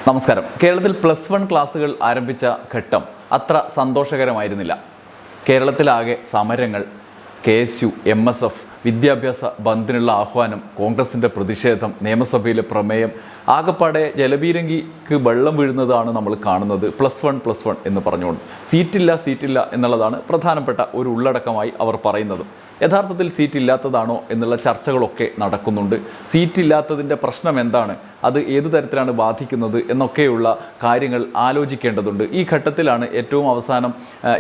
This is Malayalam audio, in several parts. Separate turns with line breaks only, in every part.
നമസ്കാരം. കേരളത്തിൽ +1 ക്ലാസുകൾ ആരംഭിച്ച ഘട്ടം അത്ര സന്തോഷകരമായിരുന്നില്ല. കേരളത്തിലാകെ സമരങ്ങൾ, KSU, MSF, വിദ്യാഭ്യാസ ബന്ദിനുള്ള ആഹ്വാനം, കോൺഗ്രസിൻ്റെ പ്രതിഷേധം, നിയമസഭയിലെ പ്രമേയം, ആകപ്പാടെ ജലബീരങ്കിക്ക് വെള്ളം വീഴുന്നതാണ് നമ്മൾ കാണുന്നത്. +1 എന്ന് പറഞ്ഞുകൊണ്ട് സീറ്റില്ല എന്നുള്ളതാണ് പ്രധാനപ്പെട്ട ഒരു ഉള്ളടക്കമായി അവർ പറയുന്നത്. യഥാർത്ഥത്തിൽ സീറ്റ് ഇല്ലാത്തതാണോ എന്നുള്ള ചർച്ചകളൊക്കെ നടക്കുന്നുണ്ട്. സീറ്റില്ലാത്തതിൻ്റെ പ്രശ്നം എന്താണ്, അത് ഏതു തരത്തിലാണ് ബാധിക്കുന്നത് എന്നൊക്കെയുള്ള കാര്യങ്ങൾ ആലോചിക്കേണ്ടതുണ്ട്. ഈ ഘട്ടത്തിലാണ് ഏറ്റവും അവസാനം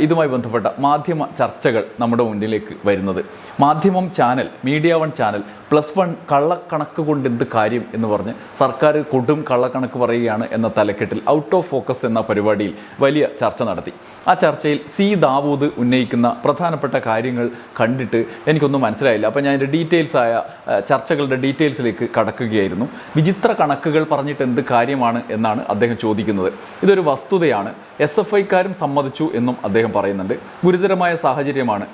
ഇതുമായി ബന്ധപ്പെട്ട മാധ്യമ ചർച്ചകൾ നമ്മുടെ മുന്നിലേക്ക് വരുന്നത്. മാധ്യമം ചാനൽ, മീഡിയ 1 ചാനൽ +1 കള്ളക്കണക്ക് കൊണ്ട് എന്ത് കാര്യം എന്ന് പറഞ്ഞ് സർക്കാർ കൊടും കള്ളക്കണക്ക് പറയുകയാണ് എന്ന തലക്കെട്ടിൽ ഔട്ട് ഓഫ് ഫോക്കസ് എന്ന പരിപാടിയിൽ വലിയ ചർച്ച നടത്തി. ആ ചർച്ചയിൽ ദാവൂദ് ഉന്നയിക്കുന്ന പ്രധാനപ്പെട്ട കാര്യങ്ങൾ കണ്ടിട്ട് എനിക്കൊന്നും മനസ്സിലായില്ല. അപ്പോൾ ഞാൻ ഇതിൻ്റെ ഡീറ്റെയിൽസായ ചർച്ചകളുടെ ഡീറ്റെയിൽസിലേക്ക് കടക്കുകയായിരുന്നു. വിചിത്ര കണക്കുകൾ പറഞ്ഞിട്ട് എന്ത് കാര്യമാണ് എന്നാണ് അദ്ദേഹം ചോദിക്കുന്നത്. ഇതൊരു വസ്തുതയാണ്, SFIക്കാരും സമ്മതിച്ചു എന്നും അദ്ദേഹം പറയുന്നുണ്ട്. ഗുരുതരമായ സാഹചര്യമാണ്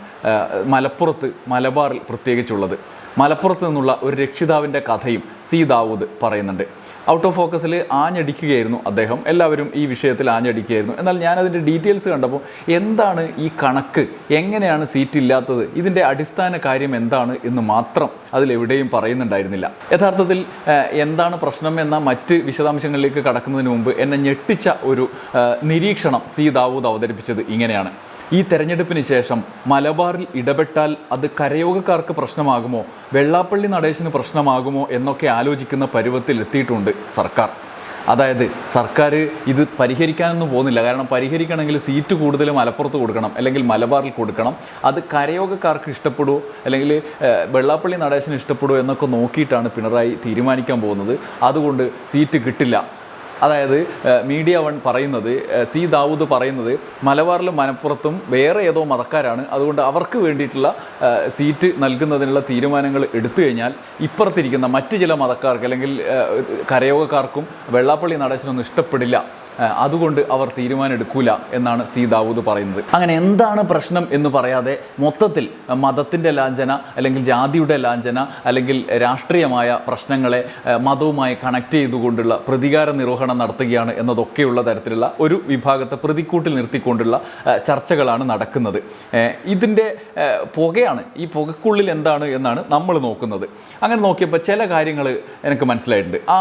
മലപ്പുറത്ത്, മലബാറിൽ പ്രത്യേകിച്ചുള്ളത്. മലപ്പുറത്ത് നിന്നുള്ള ഒരു രക്ഷിതാവിൻ്റെ കഥയും ദാവൂദ് പറയുന്നുണ്ട്. ഔട്ട് ഓഫ് ഫോക്കസിൽ ആഞ്ഞടിക്കുകയായിരുന്നു അദ്ദേഹം. എല്ലാവരും ഈ വിഷയത്തിൽ ആഞ്ഞടിക്കുകയായിരുന്നു. എന്നാൽ ഞാനതിൻ്റെ ഡീറ്റെയിൽസ് കണ്ടപ്പോൾ എന്താണ് ഈ കണക്ക്, എങ്ങനെയാണ് സീറ്റ് ഇല്ലാത്തത്, ഇതിൻ്റെ അടിസ്ഥാന കാര്യം എന്താണ് എന്ന് മാത്രം അതിലെവിടെയും പറയുന്നുണ്ടായിരുന്നില്ല. യഥാർത്ഥത്തിൽ എന്താണ് പ്രശ്നം എന്ന മറ്റ് വിശദാംശങ്ങളിലേക്ക് കടക്കുന്നതിന് മുമ്പ് എന്നെ ഞെട്ടിച്ച ഒരു നിരീക്ഷണം ദാവൂദ് അവതരിപ്പിച്ചത് ഇങ്ങനെയാണ്. ഈ തെരഞ്ഞെടുപ്പിന് ശേഷം മലബാറിൽ ഇടപെട്ടാൽ അത് കരയോഗക്കാർക്ക് പ്രശ്നമാകുമോ, വെള്ളാപ്പള്ളി നടേശന് പ്രശ്നമാകുമോ എന്നൊക്കെ ആലോചിക്കുന്ന പരുവത്തിൽ എത്തിയിട്ടുണ്ട് സർക്കാർ. അതായത് സർക്കാർ ഇത് പരിഹരിക്കാനൊന്നും പോകുന്നില്ല. കാരണം പരിഹരിക്കണമെങ്കിൽ സീറ്റ് കൂടുതൽ മലപ്പുറത്ത് കൊടുക്കണം, അല്ലെങ്കിൽ മലബാറിൽ കൊടുക്കണം. അത് കരയോഗക്കാർക്ക് ഇഷ്ടപ്പെടുമോ അല്ലെങ്കിൽ വെള്ളാപ്പള്ളി നടേശന് ഇഷ്ടപ്പെടുമോ എന്നൊക്കെ നോക്കിയിട്ടാണ് പിണറായി തീരുമാനിക്കാൻ പോകുന്നത്. അതുകൊണ്ട് സീറ്റ് കിട്ടില്ല. അതായത് മീഡിയ 1 പറയുന്നത്, ദാവൂദ് പറയുന്നത് മലബാറിലും മലപ്പുറത്തും വേറെ ഏതോ മതക്കാരാണ്, അതുകൊണ്ട് അവർക്ക് വേണ്ടിയിട്ടുള്ള സീറ്റ് നൽകുന്നതിനുള്ള തീരുമാനങ്ങൾ എടുത്തു കഴിഞ്ഞാൽ ഇപ്പുറത്തിരിക്കുന്ന മറ്റ് ചില മതക്കാർക്ക് അല്ലെങ്കിൽ കരയോഗക്കാർക്കും വെള്ളാപ്പള്ളി നടേശനൊന്നും ഇഷ്ടപ്പെടില്ല, അതുകൊണ്ട് അവർ തീരുമാനം എടുക്കൂല എന്നാണ് ദാവൂദ് പറയുന്നത്. അങ്ങനെ എന്താണ് പ്രശ്നം എന്ന് പറയാതെ മൊത്തത്തിൽ മതത്തിൻ്റെ ലാഞ്ചന അല്ലെങ്കിൽ ജാതിയുടെ ലാഞ്ചന അല്ലെങ്കിൽ രാഷ്ട്രീയമായ പ്രശ്നങ്ങളെ മതവുമായി കണക്ട് ചെയ്തുകൊണ്ടുള്ള പ്രതികാര നിർവഹണം നടത്തുകയാണ് എന്നതൊക്കെയുള്ള തരത്തിലുള്ള ഒരു വിഭാഗത്തെ പ്രതിക്കൂട്ടിൽ നിർത്തിക്കൊണ്ടുള്ള ചർച്ചകളാണ് നടക്കുന്നത്. ഇതിൻ്റെ പുകയാണ്, ഈ പുകക്കുള്ളിൽ എന്താണ് എന്നാണ് നമ്മൾ നോക്കുന്നത്. അങ്ങനെ നോക്കിയപ്പോൾ ചില കാര്യങ്ങൾ എനിക്ക് മനസ്സിലായിട്ടുണ്ട്. ആ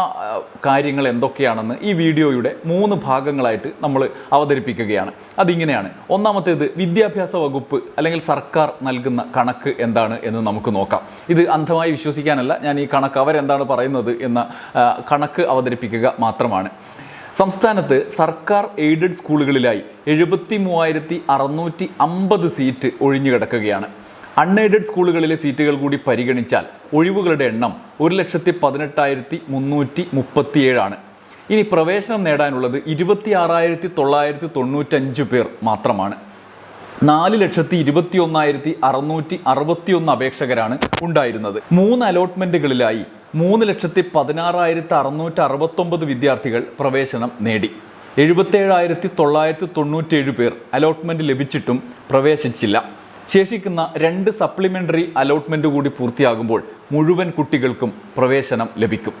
കാര്യങ്ങൾ എന്തൊക്കെയാണെന്ന് ഈ വീഡിയോയുടെ 3 ഭാഗങ്ങളായിട്ട് നമ്മൾ അവതരിപ്പിക്കുകയാണ്. അതിങ്ങനെയാണ്. ഒന്നാമത്തേത്, വിദ്യാഭ്യാസ വകുപ്പ് അല്ലെങ്കിൽ സർക്കാർ നൽകുന്ന കണക്ക് എന്താണ് എന്ന് നമുക്ക് നോക്കാം. ഇത് അന്ധമായി വിശ്വസിക്കാനല്ല, ഞാൻ ഈ കണക്ക് അവരെന്താണ് പറയുന്നത് എന്ന കണക്ക് അവതരിപ്പിക്കുക മാത്രമാണ്. സംസ്ഥാനത്ത് സർക്കാർ എയ്ഡഡ് സ്കൂളുകളിലായി 73,650 സീറ്റ് ഒഴിഞ്ഞു കിടക്കുകയാണ്. അൺഎയ്ഡഡ് സ്കൂളുകളിലെ സീറ്റുകൾ കൂടി പരിഗണിച്ചാൽ ഒഴിവുകളുടെ എണ്ണം 1,18,337 ആണ്. ഇനി പ്രവേശനം നേടാനുള്ളത് 26,995 പേർ മാത്രമാണ്. 4,21,661 അപേക്ഷകരാണ് ഉണ്ടായിരുന്നത്. 3 അലോട്ട്മെൻറ്റുകളിലായി 3,16,669 വിദ്യാർത്ഥികൾ പ്രവേശനം നേടി. 77,997 പേർ അലോട്ട്മെൻറ്റ് ലഭിച്ചിട്ടും പ്രവേശിച്ചില്ല. ശേഷിക്കുന്ന 2 സപ്ലിമെൻ്ററി അലോട്ട്മെൻറ്റ് കൂടി പൂർത്തിയാകുമ്പോൾ മുഴുവൻ കുട്ടികൾക്കും പ്രവേശനം ലഭിക്കും.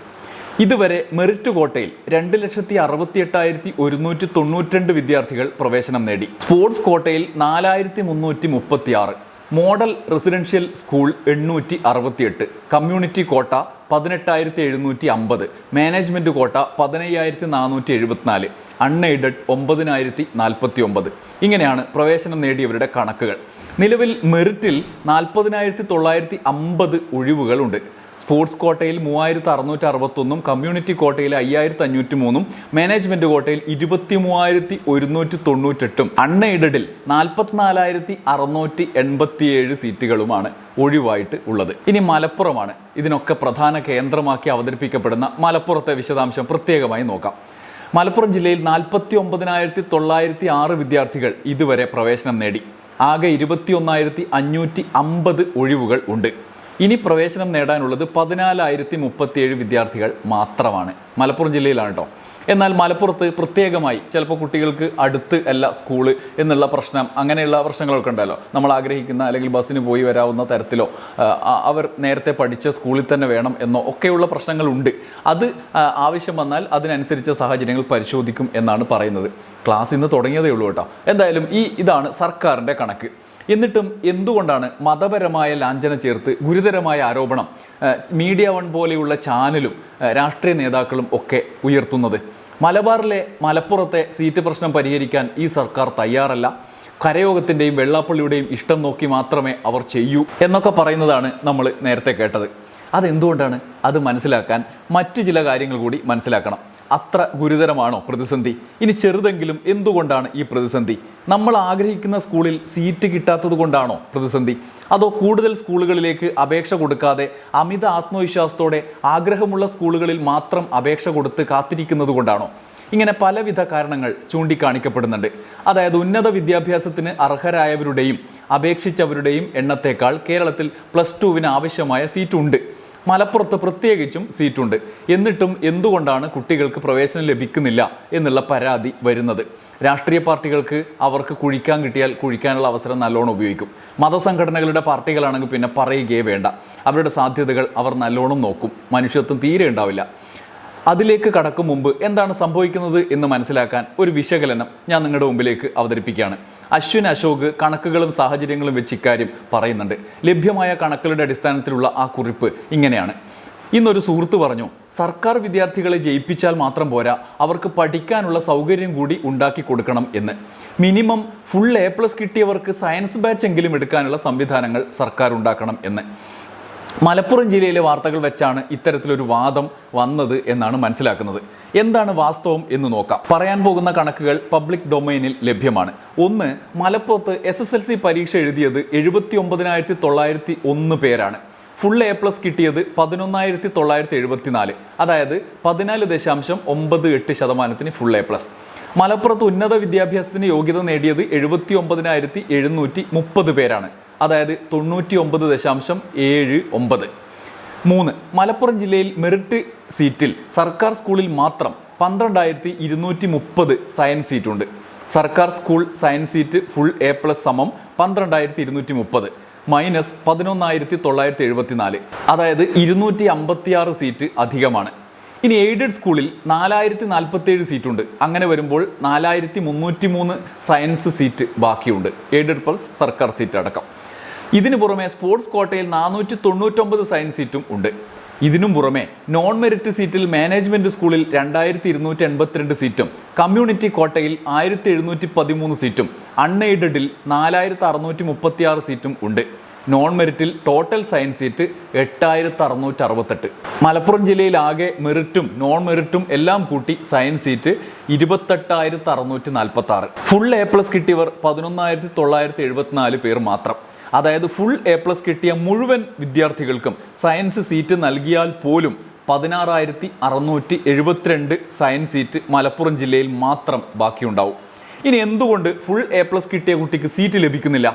ഇതുവരെ മെറിറ്റ് കോട്ടയിൽ 2,68,192 വിദ്യാർത്ഥികൾ പ്രവേശനം നേടി. സ്പോർട്സ് കോട്ടയിൽ 4,336, model residential school 868, community quota 18,750, management കോട്ട 15,474, അൺഎയ്ഡഡ് 9,049. ഇങ്ങനെയാണ് പ്രവേശനം നേടിയവരുടെ കണക്കുകൾ. നിലവിൽ മെറിറ്റിൽ 40,950 ഒഴിവുകളുണ്ട്. സ്പോർട്സ് കോട്ടയിൽ 3,661, കമ്മ്യൂണിറ്റി കോട്ടയിൽ 5,503, മാനേജ്മെൻറ്റ് കോട്ടയിൽ 23,198, അൺഎയ്ഡഡിൽ 44,687 സീറ്റുകളുമാണ് ഒഴിവായിട്ട് ഉള്ളത്. ഇനി മലപ്പുറമാണ്. ഇതിനൊക്കെ പ്രധാന കേന്ദ്രമാക്കി അവതരിപ്പിക്കപ്പെടുന്ന മലപ്പുറത്തെ വിശദാംശം പ്രത്യേകമായി നോക്കാം. മലപ്പുറം ജില്ലയിൽ 49,906 വിദ്യാർത്ഥികൾ ഇതുവരെ പ്രവേശനം നേടി. ആകെ 21,550 ഒഴിവുകൾ ഉണ്ട്. ഇനി പ്രവേശനം നേടാനുള്ളത് 14,037 വിദ്യാർത്ഥികൾ മാത്രമാണ്. മലപ്പുറം ജില്ലയിലാണ് കേട്ടോ. എന്നാൽ മലപ്പുറത്ത് പ്രത്യേകമായി ചിലപ്പോൾ കുട്ടികൾക്ക് അടുത്ത് അല്ല സ്കൂള് എന്നുള്ള പ്രശ്നം, അങ്ങനെയുള്ള പ്രശ്നങ്ങളൊക്കെ ഉണ്ടല്ലോ. നമ്മൾ ആഗ്രഹിക്കുന്ന അല്ലെങ്കിൽ ബസ്സിന് പോയി വരാവുന്ന തരത്തിലോ അവർ നേരത്തെ പഠിച്ച സ്കൂളിൽ തന്നെ വേണം എന്നോ ഒക്കെയുള്ള പ്രശ്നങ്ങളുണ്ട്. അത് ആവശ്യം വന്നാൽ അതിനനുസരിച്ച സാഹചര്യങ്ങൾ പരിശോധിക്കും എന്നാണ് പറയുന്നത്. ക്ലാസ് ഇന്ന് തുടങ്ങിയതേ ഉള്ളൂ കേട്ടോ. എന്തായാലും ഇതാണ് സർക്കാരിൻ്റെ കണക്ക്. എന്നിട്ടും എന്തുകൊണ്ടാണ് മതപരമായ ലാഞ്ചന ചേർത്ത് ഗുരുതരമായ ആരോപണം മീഡിയ വൺ പോലെയുള്ള ചാനലും രാഷ്ട്രീയ നേതാക്കളും ഒക്കെ ഉയർത്തുന്നത്? മലപ്പുറത്തെ സീറ്റ് പ്രശ്നം പരിഹരിക്കാൻ ഈ സർക്കാർ തയ്യാറല്ല, കരയോഗത്തിൻ്റെയും വെള്ളാപ്പള്ളിയുടെയും ഇഷ്ടം നോക്കി മാത്രമേ അവർ ചെയ്യൂ എന്നൊക്കെ പറയുന്നതാണ് നമ്മൾ നേരത്തെ കേട്ടത്. അതെന്തുകൊണ്ടാണ്? അത് മനസ്സിലാക്കാൻ മറ്റു ചില കാര്യങ്ങൾ കൂടി മനസ്സിലാക്കണം. അത്ര ഗുരുതരമാണോ പ്രതിസന്ധി? ഇനി ചെറുതെങ്കിലും എന്തുകൊണ്ടാണ് ഈ പ്രതിസന്ധി? നമ്മൾ ആഗ്രഹിക്കുന്ന സ്കൂളിൽ സീറ്റ് കിട്ടാത്തത് കൊണ്ടാണോ പ്രതിസന്ധി? അതോ കൂടുതൽ സ്കൂളുകളിലേക്ക് അപേക്ഷ കൊടുക്കാതെ അമിത ആത്മവിശ്വാസത്തോടെ ആഗ്രഹമുള്ള സ്കൂളുകളിൽ മാത്രം അപേക്ഷ കൊടുത്ത് കാത്തിരിക്കുന്നത് കൊണ്ടാണോ? ഇങ്ങനെ പലവിധ കാരണങ്ങൾ ചൂണ്ടിക്കാണിക്കപ്പെടുന്നുണ്ട്. അതായത് ഉന്നത വിദ്യാഭ്യാസത്തിന് അർഹരായവരുടെയും അപേക്ഷിച്ചവരുടെയും എണ്ണത്തേക്കാൾ കേരളത്തിൽ +2 ആവശ്യമായ സീറ്റുണ്ട്. മലപ്പുറത്ത് പ്രത്യേകിച്ചും സീറ്റുണ്ട്. എന്നിട്ടും എന്തുകൊണ്ടാണ് കുട്ടികൾക്ക് പ്രവേശനം ലഭിക്കുന്നില്ല എന്നുള്ള പരാതി വരുന്നത്? രാഷ്ട്രീയ പാർട്ടികൾക്ക് അവർക്ക് കുഴിക്കാൻ കിട്ടിയാൽ കുഴിക്കാനുള്ള അവസരം നല്ലോണം ഉപയോഗിക്കും. മതസംഘടനകളുടെ പാർട്ടികളാണെങ്കിൽ പിന്നെ പറയുകയേ വേണ്ട. അവരുടെ സാധ്യതകൾ അവർ നല്ലോണം നോക്കും. മനുഷ്യത്വം തീരെ ഉണ്ടാവില്ല. അതിലേക്ക് കടക്കും മുമ്പ് എന്താണ് സംഭവിക്കുന്നത് എന്ന് മനസ്സിലാക്കാൻ ഒരു വിശകലനം ഞാൻ നിങ്ങളുടെ മുമ്പിലേക്ക് അവതരിപ്പിക്കുകയാണ്. അശ്വിൻ അശോക് കണക്കുകളും സാഹചര്യങ്ങളും വെച്ച് ഇക്കാര്യം പറയുന്നുണ്ട്. ലഭ്യമായ കണക്കുകളുടെ അടിസ്ഥാനത്തിലുള്ള ആ കുറിപ്പ് ഇങ്ങനെയാണ്. ഇന്നൊരു സുഹൃത്ത് പറഞ്ഞു, സർക്കാർ വിദ്യാർത്ഥികളെ ജയിപ്പിച്ചാൽ മാത്രം പോരാ, അവർക്ക് പഠിക്കാനുള്ള സൗകര്യം കൂടി ഉണ്ടാക്കി കൊടുക്കണം എന്ന്. മിനിമം ഫുൾ A+ കിട്ടിയവർക്ക് സയൻസ് ബാച്ച് എങ്കിലും എടുക്കാനുള്ള സംവിധാനങ്ങൾ സർക്കാർ ഉണ്ടാക്കണം എന്ന്. മലപ്പുറം ജില്ലയിലെ വാർത്തകൾ വെച്ചാണ് ഇത്തരത്തിലൊരു വാദം വന്നത് എന്നാണ് മനസ്സിലാക്കുന്നത്. എന്താണ് വാസ്തവം എന്ന് നോക്കാം. പറയാൻ പോകുന്ന കണക്കുകൾ പബ്ലിക് ഡൊമൈനിൽ ലഭ്യമാണ്. ഒന്ന്, മലപ്പുറത്ത് SSLC പരീക്ഷ എഴുതിയത് 79,901 പേരാണ്. ഫുൾ A+ കിട്ടിയത് 11,974, അതായത് 14.98% ഫുൾ A+. മലപ്പുറത്ത് ഉന്നത വിദ്യാഭ്യാസത്തിന് യോഗ്യത നേടിയത് 79,730 പേരാണ്, അതായത് 99.79. 3, മലപ്പുറം ജില്ലയിൽ മെറിറ്റ് സീറ്റിൽ സർക്കാർ സ്കൂളിൽ മാത്രം 12,230 സയൻസ് സീറ്റുണ്ട്. സർക്കാർ school science seat full A+ സമം 12,230 മൈനസ് 11,974, അതായത് 256 സീറ്റ് അധികമാണ്. ഇനി എയ്ഡഡ് സ്കൂളിൽ 4,047 സീറ്റുണ്ട്. അങ്ങനെ വരുമ്പോൾ 4,303 സയൻസ് സീറ്റ് ബാക്കിയുണ്ട്, എയ്ഡഡ് പ്ലസ് സർക്കാർ സീറ്റ് അടക്കം. ഇതിനു പുറമെ സ്പോർട്സ് കോട്ടയിൽ 499 സയൻസ് സീറ്റും ഉണ്ട്. ഇതിനും പുറമെ നോൺ മെറിറ്റ് സീറ്റിൽ മാനേജ്മെൻറ്റ് സ്കൂളിൽ 2,282 സീറ്റും, കമ്മ്യൂണിറ്റി കോട്ടയിൽ 1,713 സീറ്റും, അൺഎയ്ഡഡിൽ 4,636 സീറ്റും ഉണ്ട്. നോൺ മെറിറ്റിൽ ടോട്ടൽ സയൻസ് സീറ്റ് 8,668. മലപ്പുറം ജില്ലയിൽ ആകെ മെറിറ്റും നോൺ മെറിറ്റും എല്ലാം കൂട്ടി സയൻസ് സീറ്റ് 28,646. ഫുൾ A+ കിട്ടിയവർ 11,974 പേർ മാത്രം. അതായത് ഫുൾ A+ കിട്ടിയ മുഴുവൻ വിദ്യാർത്ഥികൾക്കും സയൻസ് സീറ്റ് നൽകിയാൽ പോലും 16,672 സയൻസ് സീറ്റ് മലപ്പുറം ജില്ലയിൽ മാത്രം ബാക്കിയുണ്ടാവും. ഇനി എന്തുകൊണ്ട് ഫുൾ A+ കിട്ടിയ കുട്ടിക്ക് സീറ്റ് ലഭിക്കുന്നില്ല?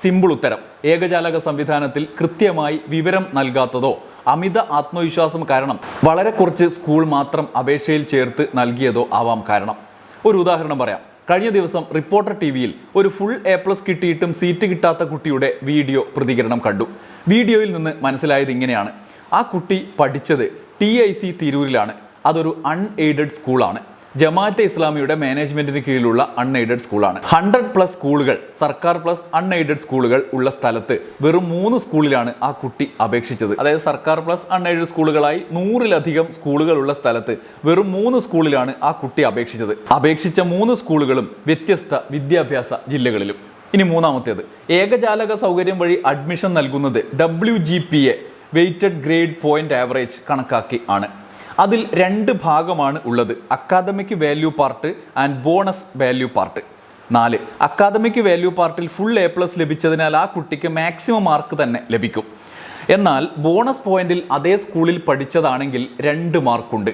സിമ്പിൾ ഉത്തരം, ഏകജാലക സംവിധാനത്തിൽ കൃത്യമായി വിവരം നൽകാത്തതോ അമിത ആത്മവിശ്വാസം കാരണം വളരെ കുറച്ച് സ്കൂൾ മാത്രം അപേക്ഷയിൽ ചേർത്ത് നൽകിയതോ ആവാം കാരണം. ഒരു ഉദാഹരണം പറയാം. കഴിഞ്ഞ ദിവസം റിപ്പോർട്ടർ ടിവിയിൽ ഒരു ഫുൾ A+ കിട്ടിയിട്ടും സീറ്റ് കിട്ടാത്ത കുട്ടിയുടെ വീഡിയോ പ്രതികരണം കണ്ടു. വീഡിയോയിൽ നിന്ന് മനസ്സിലായത് ഇങ്ങനെയാണ്. ആ കുട്ടി പഠിച്ചത് TIC തിരൂരിലാണ്. അതൊരു അൺഎയ്ഡഡ് സ്കൂളാണ്. ജമാഅത്തെ ഇസ്ലാമിയുടെ മാനേജ്മെന്റിന് കീഴിലുള്ള അൺഎയ്ഡഡ് സ്കൂളാണ്. 100+ സ്കൂളുകൾ, സർക്കാർ പ്ലസ് അൺഎയ്ഡഡ് സ്കൂളുകൾ ഉള്ള സ്ഥലത്ത് വെറും 3 സ്കൂളിലാണ് ആ കുട്ടി അപേക്ഷിച്ചത്. അതായത് സർക്കാർ പ്ലസ് അൺഎയ്ഡഡ് സ്കൂളുകളായി 100-ലധികം സ്കൂളുകൾ ഉള്ള സ്ഥലത്ത് വെറും 3 സ്കൂളിലാണ് ആ കുട്ടി അപേക്ഷിച്ചത്. അപേക്ഷിച്ച 3 സ്കൂളുകളും വ്യത്യസ്ത വിദ്യാഭ്യാസ ജില്ലകളിലും. ഇനി മൂന്നാമത്തേത്, ഏകജാലക സൗകര്യം വഴി അഡ്മിഷൻ നൽകുന്നത് WGPA weighted grade point average കണക്കാക്കി ആണ്. അതിൽ 2 ഭാഗമാണ് ഉള്ളത്, academic value part and bonus value part. 4, academic value പാർട്ടിൽ ഫുൾ A+ ലഭിച്ചതിനാൽ ആ കുട്ടിക്ക് മാക്സിമം മാർക്ക് തന്നെ ലഭിക്കും. എന്നാൽ ബോണസ് പോയിന്റിൽ അതേ സ്കൂളിൽ പഠിച്ചതാണെങ്കിൽ 2 മാർക്കുണ്ട്.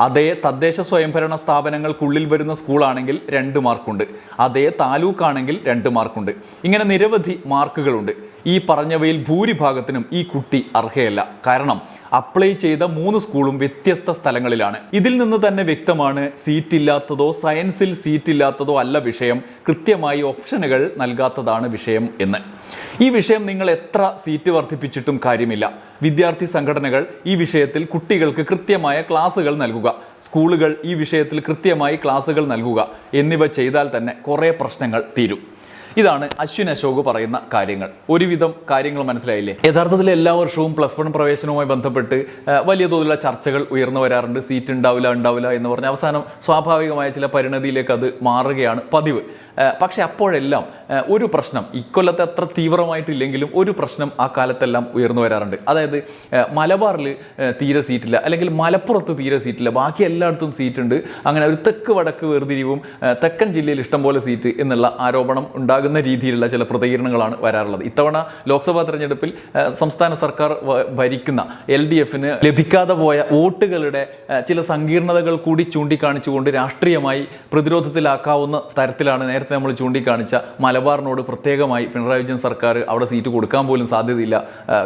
അതേ തദ്ദേശ സ്വയംഭരണ സ്ഥാപനങ്ങൾക്കുള്ളിൽ വരുന്ന സ്കൂളാണെങ്കിൽ 2 മാർക്കുണ്ട്. അതേ താലൂക്കാണെങ്കിൽ 2 മാർക്കുണ്ട്. ഇങ്ങനെ നിരവധി മാർക്കുകളുണ്ട്. ഈ പറഞ്ഞവയിൽ ഭൂരിഭാഗത്തിനും ഈ കുട്ടി അർഹയല്ല. കാരണം അപ്ലൈ ചെയ്ത 3 സ്കൂളും വ്യത്യസ്ത സ്ഥലങ്ങളിലാണ്. ഇതിൽ നിന്ന് തന്നെ വ്യക്തമാണ് സീറ്റ് ഇല്ലാത്തതോ സയൻസിൽ സീറ്റ് ഇല്ലാത്തതോ അല്ല വിഷയം, കൃത്യമായി ഓപ്ഷനുകൾ നൽകാത്തതാണ് വിഷയം എന്ന്. ഈ വിഷയം നിങ്ങൾ എത്ര സീറ്റ് വർദ്ധിപ്പിച്ചിട്ടും കാര്യമില്ല. വിദ്യാർത്ഥി സംഘടനകൾ ഈ വിഷയത്തിൽ കുട്ടികൾക്ക് കൃത്യമായ ക്ലാസുകൾ നൽകുക, സ്കൂളുകൾ ഈ വിഷയത്തിൽ കൃത്യമായി ക്ലാസുകൾ നൽകുക എന്നിവ ചെയ്താൽ തന്നെ കുറേ പ്രശ്നങ്ങൾ തീരും. ഇതാണ് അശ്വിൻ അശോക് പറയുന്ന കാര്യങ്ങൾ. ഒരുവിധം കാര്യങ്ങൾ മനസ്സിലായില്ലേ? യഥാർത്ഥത്തിൽ എല്ലാ വർഷവും +1 പ്രവേശനവുമായി ബന്ധപ്പെട്ട് വലിയ തോതിലുള്ള ചർച്ചകൾ ഉയർന്നു വരാറുണ്ട്. സീറ്റ് ഉണ്ടാവില്ല എന്ന് പറഞ്ഞ് അവസാനം സ്വാഭാവികമായ ചില പരിണതിയിലേക്ക് അത് മാറുകയാണ് പതിവ്. പക്ഷെ അപ്പോഴെല്ലാം ഒരു പ്രശ്നം, ഇക്കൊല്ലത്തെ അത്ര തീവ്രമായിട്ടില്ലെങ്കിലും ഒരു പ്രശ്നം ആ കാലത്തെല്ലാം ഉയർന്നു വരാറുണ്ട്. അതായത് മലബാറിൽ തീരെ സീറ്റില്ല, അല്ലെങ്കിൽ മലപ്പുറത്ത് തീരെ സീറ്റില്ല, ബാക്കി എല്ലായിടത്തും സീറ്റ് ഉണ്ട്. അങ്ങനെ ഒരു തെക്ക് വടക്ക് വേർതിരിവും തെക്കൻ ജില്ലയിൽ ഇഷ്ടംപോലെ സീറ്റ് എന്നുള്ള ആരോപണം ഉണ്ടാകുന്ന രീതിയിലുള്ള ചില പ്രതികരണങ്ങളാണ് വരാറുള്ളത്. ഇത്തവണ ലോക്സഭാ തെരഞ്ഞെടുപ്പിൽ സംസ്ഥാന സർക്കാർ ഭരിക്കുന്ന LDFന് ലഭിക്കാതെ പോയ വോട്ടുകളുടെ ചില സങ്കീർണതകൾ കൂടി ചൂണ്ടിക്കാണിച്ചുകൊണ്ട് രാഷ്ട്രീയമായി പ്രതിരോധത്തിലാക്കാവുന്ന തരത്തിലാണ് നേരത്തെ നമ്മൾ ചൂണ്ടിക്കാണിച്ച മലബാറിനോട് പ്രത്യേകമായി പിണറായി വിജയൻ സർക്കാർ അവിടെ സീറ്റ് കൊടുക്കാൻ പോലും സാധ്യതയില്ല,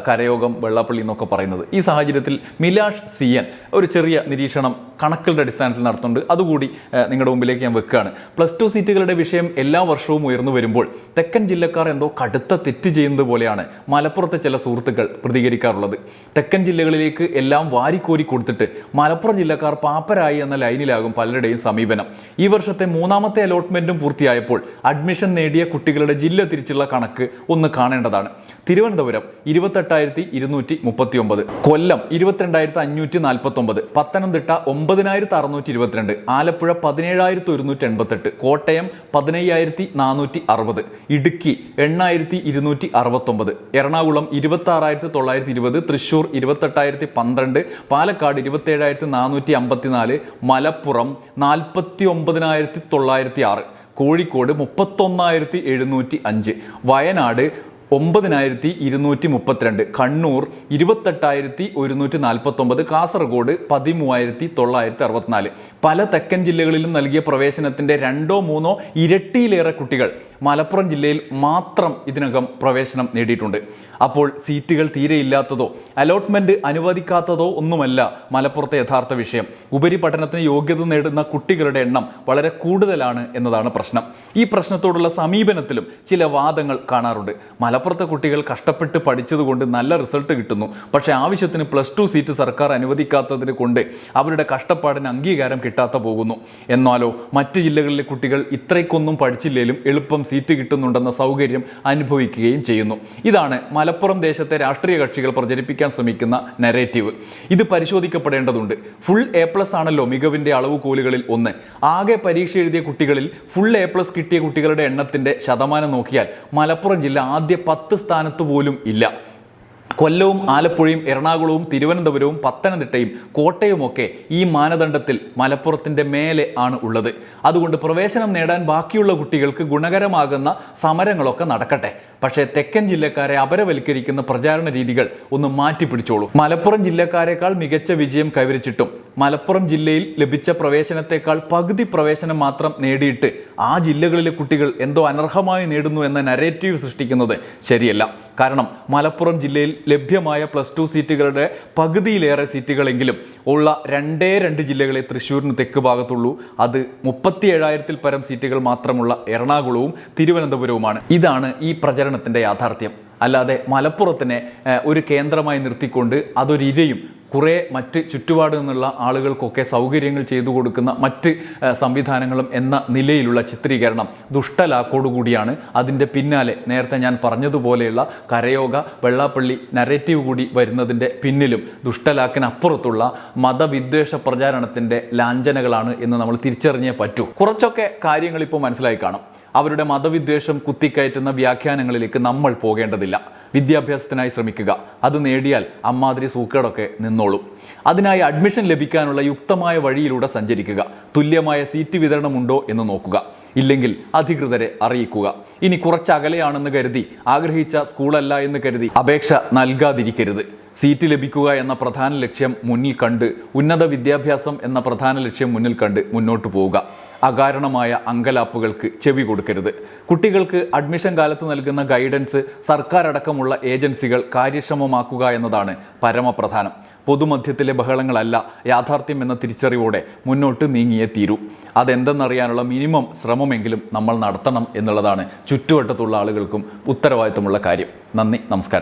കരയോഗം, വെള്ളാപ്പള്ളി എന്നൊക്കെ പറയുന്നത്. ഈ സാഹചര്യത്തിൽ മിലാഷ് CN ഒരു ചെറിയ നിരീക്ഷണം കണക്കുകളുടെ അടിസ്ഥാനത്തിൽ നടത്തുന്നുണ്ട്. അതുകൂടി നിങ്ങളുടെ മുമ്പിലേക്ക് ഞാൻ വെക്കുകയാണ്. +2 സീറ്റുകളുടെ വിഷയം എല്ലാ വർഷവും ഉയർന്നു വരുമ്പോൾ തെക്കൻ ജില്ലക്കാർ എന്തോ കടുത്ത തെറ്റ് ചെയ്യുന്നത് പോലെയാണ് മലപ്പുറത്തെ ചില സുഹൃത്തുക്കൾ പ്രതികരിക്കാറുള്ളത്. തെക്കൻ ജില്ലകളിലേക്ക് എല്ലാം വാരിക്കോരി കൊടുത്തിട്ട് മലപ്പുറം ജില്ലക്കാർ പാപ്പരായി എന്ന ലൈനിലാകും പലരുടെയും സമീപനം. ഈ വർഷത്തെ 3ാമത്തെ അലോട്ട്മെന്റും പൂർത്തിയായപ്പോൾ അഡ്മിഷൻ നേടിയ കുട്ടികളുടെ ജില്ല തിരിച്ചുള്ള കണക്ക് ഒന്ന് കാണേണ്ടതാണ്. തിരുവനന്തപുരം 28,239, കൊല്ലം 22,549, പത്തനംതിട്ട 9,622, ആലപ്പുഴ 17,188, കോട്ടയം 15,460, ഇടുക്കി 8,269, എറണാകുളം 26,920, തൃശൂർ 28,012, പാലക്കാട് 27,454, മലപ്പുറം 49,906, കോഴിക്കോട് 31,705, വയനാട് 9,232, കണ്ണൂർ 28,149, കാസർഗോഡ് 13,964. പല തെക്കൻ ജില്ലകളിലും നൽകിയ പ്രവേശനത്തിൻ്റെ 2ഓ 3ഓ ഇരട്ടിയിലേറെ കുട്ടികൾ മലപ്പുറം ജില്ലയിൽ മാത്രം ഇതിനകം പ്രവേശനം നേടിയിട്ടുണ്ട്. അപ്പോൾ സീറ്റുകൾ തീരെയില്ലാത്തതോ അലോട്ട്മെന്റ് അനുവദിക്കാത്തതോ ഒന്നുമല്ല മലപ്പുറത്തെ യഥാർത്ഥ വിഷയം. ഉപരിപഠനത്തിന് യോഗ്യത നേടുന്ന കുട്ടികളുടെ എണ്ണം വളരെ കൂടുതലാണ് എന്നതാണ് പ്രശ്നം. ഈ പ്രശ്നത്തോടുള്ള സമീപനത്തിലും ചില വാദങ്ങൾ കാണാറുണ്ട്. മലപ്പുറത്തെ കുട്ടികൾ കഷ്ടപ്പെട്ട് പഠിച്ചതുകൊണ്ട് നല്ല റിസൾട്ട് കിട്ടുന്നു, പക്ഷേ ആവശ്യത്തിന് +2 സീറ്റ് സർക്കാർ അനുവദിക്കാത്തതിന് കൊണ്ട് അവരുടെ കഷ്ടപ്പാടിന് അംഗീകാരം കിട്ടാത്ത പോകുന്നു. എന്നാലോ മറ്റ് ജില്ലകളിലെ കുട്ടികൾ ഇത്രയ്ക്കൊന്നും പഠിച്ചില്ലേലും എളുപ്പം സീറ്റ് കിട്ടുന്നുണ്ടെന്ന സൗകര്യം അനുഭവിക്കുകയും ചെയ്യുന്നു. ഇതാണ് മലപ്പുറം ദേശത്തെ രാഷ്ട്രീയ കക്ഷികൾ പ്രചരിപ്പിക്കാൻ ശ്രമിക്കുന്ന നരേറ്റീവ്. ഇത് പരിശോധിക്കപ്പെടേണ്ടതുണ്ട്. ഫുൾ A+ ആണല്ലോ മികവിൻ്റെ അളവുകോലുകളിൽ ഒന്ന്. ആകെ പരീക്ഷ എഴുതിയ കുട്ടികളിൽ ഫുൾ A+ കിട്ടിയ കുട്ടികളുടെ എണ്ണത്തിൻ്റെ ശതമാനം നോക്കിയാൽ മലപ്പുറം ജില്ല ആദ്യ 10 സ്ഥാനത്ത് പോലും ഇല്ല. കൊല്ലവും ആലപ്പുഴയും എറണാകുളവും തിരുവനന്തപുരവും പത്തനംതിട്ടയും കോട്ടയുമൊക്കെ ഈ മാനദണ്ഡത്തിൽ മലപ്പുറത്തിൻ്റെ മേലെ ആണ് ഉള്ളത്. അതുകൊണ്ട് പ്രവേശനം നേടാൻ ബാക്കിയുള്ള കുട്ടികൾക്ക് ഗുണകരമാകുന്ന സമരങ്ങളൊക്കെ നടക്കട്ടെ. പക്ഷേ തെക്കൻ ജില്ലക്കാരെ അപരവൽക്കരിക്കുന്ന പ്രചാരണ രീതികൾ ഒന്ന് മാറ്റിപ്പിടിച്ചോളൂ. മലപ്പുറം ജില്ലക്കാരെക്കാൾ മികച്ച വിജയം കൈവരിച്ചിട്ടും മലപ്പുറം ജില്ലയിൽ ലഭിച്ച പ്രവേശനത്തെക്കാൾ പകുതി പ്രവേശനം മാത്രം നേടിയിട്ട് ആ ജില്ലകളിലെ കുട്ടികൾ എന്തോ അനർഹമായി നേടുന്നു എന്ന നരേറ്റീവ് സൃഷ്ടിക്കുന്നത് ശരിയല്ല. കാരണം മലപ്പുറം ജില്ലയിൽ ലഭ്യമായ +2 സീറ്റുകളുടെ പകുതിയിലേറെ സീറ്റുകളെങ്കിലും ഉള്ള 2 ജില്ലകളെ തൃശ്ശൂരിന് തെക്ക് ഭാഗത്തുള്ളൂ. അത് 37,000-ൽ പരം സീറ്റുകൾ മാത്രമുള്ള എറണാകുളവും തിരുവനന്തപുരവുമാണ്. ഇതാണ് ഈ പ്രചരണത്തിൻ്റെ യാഥാർത്ഥ്യം. അല്ലാതെ മലപ്പുറത്തിനെ ഒരു കേന്ദ്രമായി നിർത്തിക്കൊണ്ട് അതൊരിരയും കുറേ മറ്റ് ചുറ്റുപാട് നിന്നുള്ള ആളുകൾക്കൊക്കെ സൗകര്യങ്ങൾ ചെയ്തു കൊടുക്കുന്ന മറ്റ് സംവിധാനങ്ങളും എന്ന നിലയിലുള്ള ചിത്രീകരണം ദുഷ്ടലാക്കോടുകൂടിയാണ്. അതിൻ്റെ പിന്നാലെ നേരത്തെ ഞാൻ പറഞ്ഞതുപോലെയുള്ള കരയോഗ വെള്ളാപ്പള്ളി നരേറ്റീവ് കൂടി വരുന്നതിൻ്റെ പിന്നിലും ദുഷ്ടലാക്കിനപ്പുറത്തുള്ള മതവിദ്വേഷ പ്രചാരണത്തിൻ്റെ ലാഞ്ചനകളാണ് എന്ന് നമ്മൾ തിരിച്ചറിഞ്ഞേ പറ്റൂ. കുറച്ചൊക്കെ കാര്യങ്ങൾ ഇപ്പോൾ മനസ്സിലായി കാണും. അവരുടെ മതവിദ്വേഷം കുത്തിക്കയറ്റുന്ന വ്യാഖ്യാനങ്ങളിലേക്ക് നമ്മൾ പോകേണ്ടതില്ല. വിദ്യാഭ്യാസത്തിനായി ശ്രമിക്കുക, അത് നേടിയാൽ അമ്മാതിരി സൂക്കേടൊക്കെ നിന്നോളും. അതിനായി അഡ്മിഷൻ ലഭിക്കാനുള്ള യുക്തമായ വഴിയിലൂടെ സഞ്ചരിക്കുക. തുല്യമായ സീറ്റ് വിതരണമുണ്ടോ എന്ന് നോക്കുക. ഇല്ലെങ്കിൽ അധികൃതരെ അറിയിക്കുക. ഇനി കുറച്ച് അകലെയാണെന്ന് കരുതി, ആഗ്രഹിച്ച സ്കൂളല്ല എന്ന് കരുതി അപേക്ഷ നൽകാതിരിക്കരുത്. സീറ്റ് ലഭിക്കുക എന്ന പ്രധാന ലക്ഷ്യം മുന്നിൽ കണ്ട്, ഉന്നത വിദ്യാഭ്യാസം എന്ന പ്രധാന ലക്ഷ്യം മുന്നിൽ കണ്ട് മുന്നോട്ട് പോവുക. അകാരണമായ അങ്കലാപ്പുകൾക്ക് ചെവി കൊടുക്കരുത്. കുട്ടികൾക്ക് അഡ്മിഷൻ കാലത്ത് നൽകുന്ന ഗൈഡൻസ് സർക്കാർ അടക്കമുള്ള ഏജൻസികൾ കാര്യക്ഷമമാക്കുക എന്നതാണ് പരമപ്രധാനം. പൊതുമധ്യത്തിലെ ബഹളങ്ങളല്ല യാഥാർത്ഥ്യം എന്ന തിരിച്ചറിവോടെ മുന്നോട്ട് നീങ്ങിയേ തീരൂ. അതെന്തെന്നറിയാനുള്ള മിനിമം ശ്രമമെങ്കിലും നമ്മൾ നടത്തണം എന്നുള്ളതാണ് ചുറ്റുവട്ടത്തുള്ള ആളുകൾക്കും ഉത്തരവാദിത്തമുള്ള കാര്യം. നന്ദി, നമസ്കാരം.